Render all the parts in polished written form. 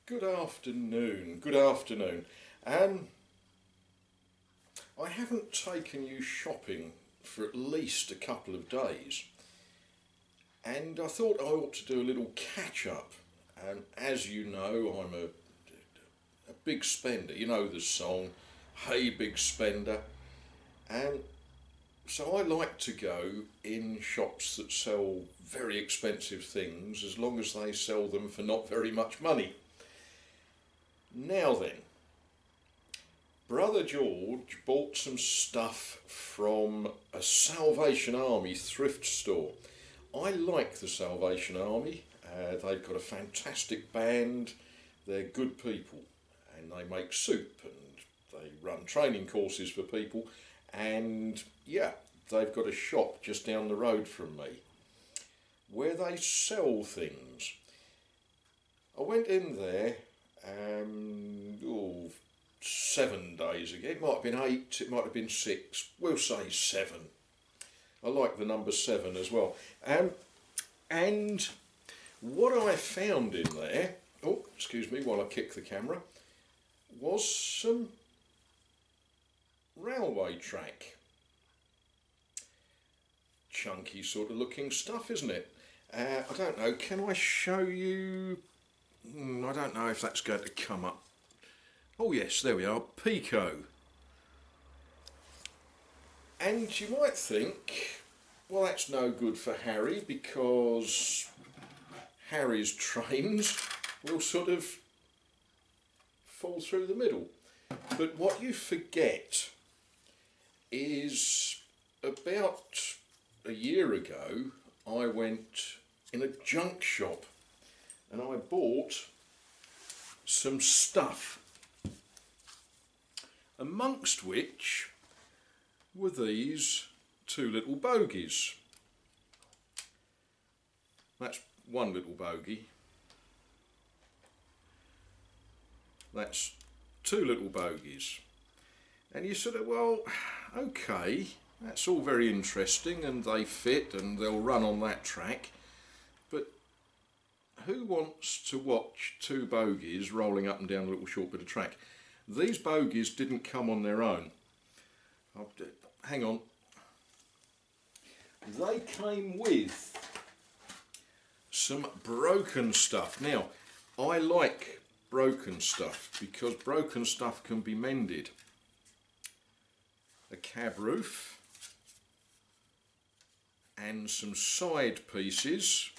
Good afternoon. Good afternoon. Um, I haven't taken you shopping for at least a couple of days, and I thought I ought to do a little catch up. As you know, I'm a big spender. You know the song, "Hey Big Spender," and so I like to go in shops that sell very expensive things as long as they sell them for not very much money. Now then, Brother George bought some stuff from a Salvation Army thrift store. I like the Salvation Army. They've got a fantastic band. They're good people, and they make soup and they run training courses for people. And yeah, they've got a shop just down the road from me where they sell things. I went in there 7 days ago. It might have been 8, it might have been 6. We'll say 7. I like the number 7 as well. And what I found in there, oh, excuse me while I kick the camera, was some railway track. Chunky sort of looking stuff, isn't it? I don't know, can I show you? I don't know if that's going to come up. Oh yes, there we are, Pico. And you might think, well, that's no good for Harry because Harry's trains will sort of fall through the middle. But what you forget is about a year ago I went in a junk shop and I bought some stuff, amongst which were these 2 little bogies. That's one little bogie. That's 2 little bogies. And you sort of, well, okay, that's all very interesting and they fit and they'll run on that track, but who wants to watch 2 bogies rolling up and down a little short bit of track? These bogies didn't come on their own. Hang on. They came with some broken stuff. Now, I like broken stuff because broken stuff can be mended. A cab roof and some side pieces,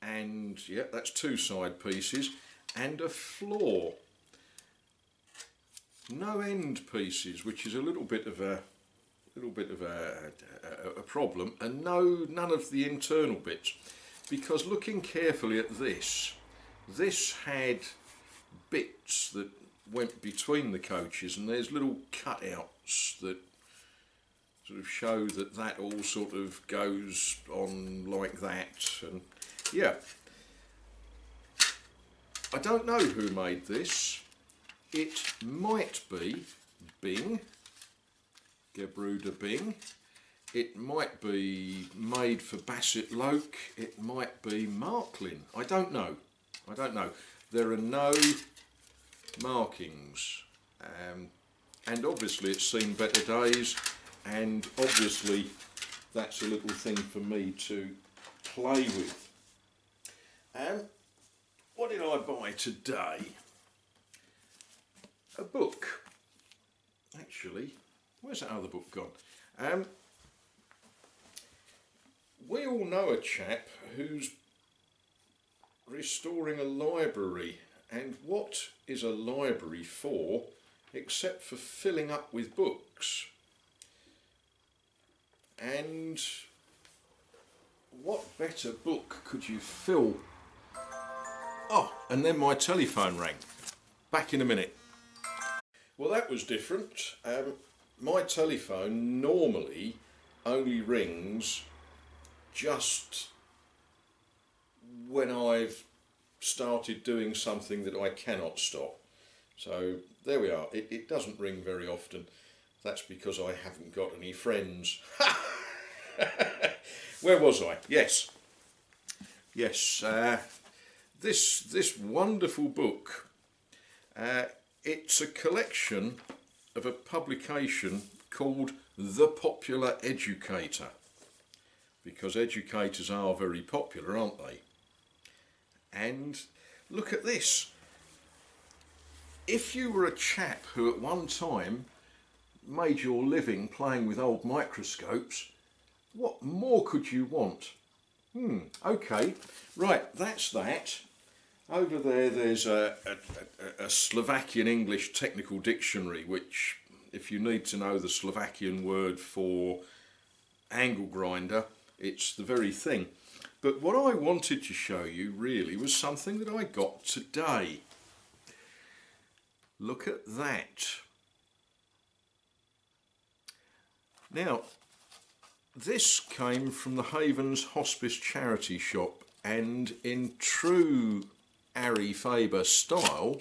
and yeah, that's 2 side pieces, and a floor. No end pieces, which is a little bit of a problem, and none of the internal bits, because looking carefully at this had bits that went between the coaches, and there's little cutouts that sort of show that all sort of goes on like that. And yeah, I don't know who made this. It might be Bing, Gebruder Bing. It might be made for Bassett Loke. It might be Marklin. I don't know. There are no markings. And obviously it's seen better days, and obviously that's a little thing for me to play with. What did I buy today? A book. Actually, where's that other book gone? We all know a chap who's restoring a library, and what is a library for except for filling up with books? And what better book could you fill? Oh, and then my telephone rang. Back in a minute. Well, that was different. My telephone normally only rings just when I've started doing something that I cannot stop. So there we are. It doesn't ring very often. That's because I haven't got any friends. Where was I? Yes. this wonderful book. It's a collection of a publication called The Popular Educator, because educators are very popular, aren't they? And look at this. If you were a chap who at one time made your living playing with old microscopes, what more could you want? Okay, right, that's that. Over there, there's a Slovakian English technical dictionary, which, if you need to know the Slovakian word for angle grinder, it's the very thing. But what I wanted to show you really was something that I got today. Look at that. Now, this came from the Havens Hospice charity shop, and in true Ari Faber style,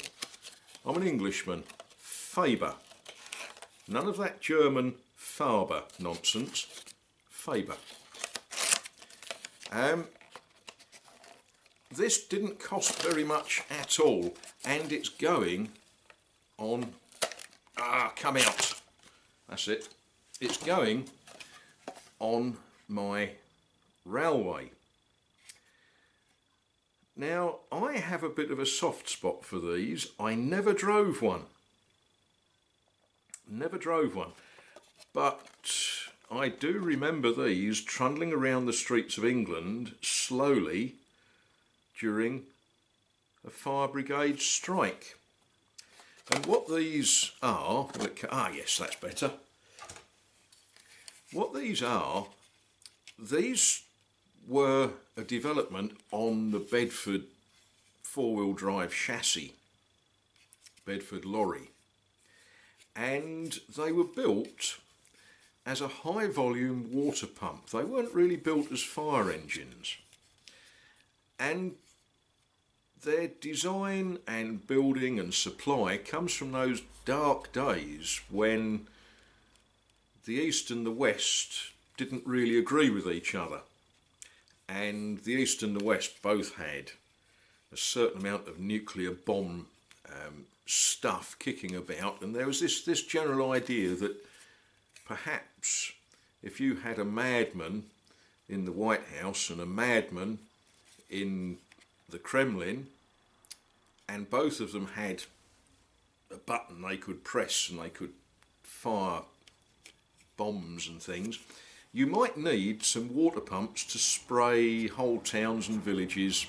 I'm an Englishman, Faber. None of that German Faber nonsense, Faber. This didn't cost very much at all, and it's going on, come out, that's it, it's going on my railway. Now, I have a bit of a soft spot for these. I never drove one. Never drove one. But I do remember these trundling around the streets of England slowly during a fire brigade strike. And what these are, yes, that's better. What these are, these were a development on the Bedford four-wheel drive chassis, Bedford lorry, and they were built as a high volume water pump. They weren't really built as fire engines, and their design and building and supply comes from those dark days when the East and the West didn't really agree with each other. And the East and the West both had a certain amount of nuclear bomb stuff kicking about, and there was this general idea that perhaps if you had a madman in the White House and a madman in the Kremlin, and both of them had a button they could press and they could fire bombs and things, you might need some water pumps to spray whole towns and villages,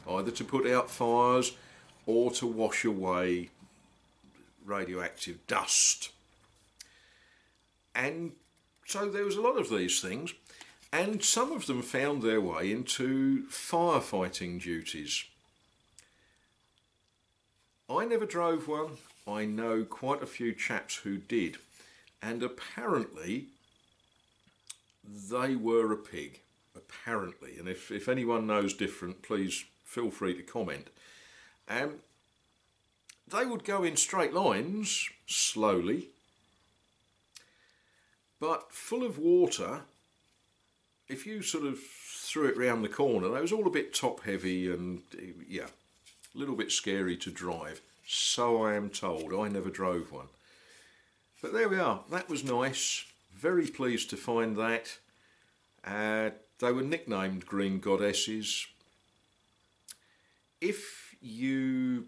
either to put out fires or to wash away radioactive dust. And so there was a lot of these things, and some of them found their way into firefighting duties. I never drove one. I know quite a few chaps who did, and apparently they were a pig, apparently, and if anyone knows different, please feel free to comment. They would go in straight lines, slowly, but full of water. If you sort of threw it round the corner, they was all a bit top heavy and, yeah, a little bit scary to drive. So I am told. I never drove one. But there we are. That was nice. Very pleased to find that. They were nicknamed Green Goddesses. If you,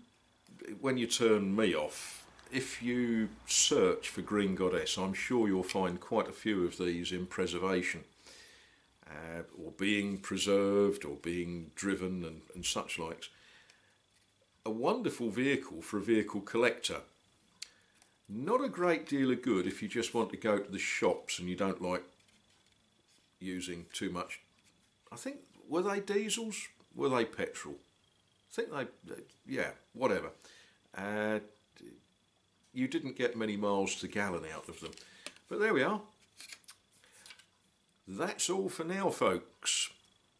when you turn me off, if you search for Green Goddess, I'm sure you'll find quite a few of these in preservation, or being preserved, or being driven and such likes. A wonderful vehicle for a vehicle collector. Not a great deal of good if you just want to go to the shops and you don't like using too much. I think, were they diesels? Were they petrol? I think they, yeah, whatever. You didn't get many miles to the gallon out of them. But there we are. That's all for now, folks.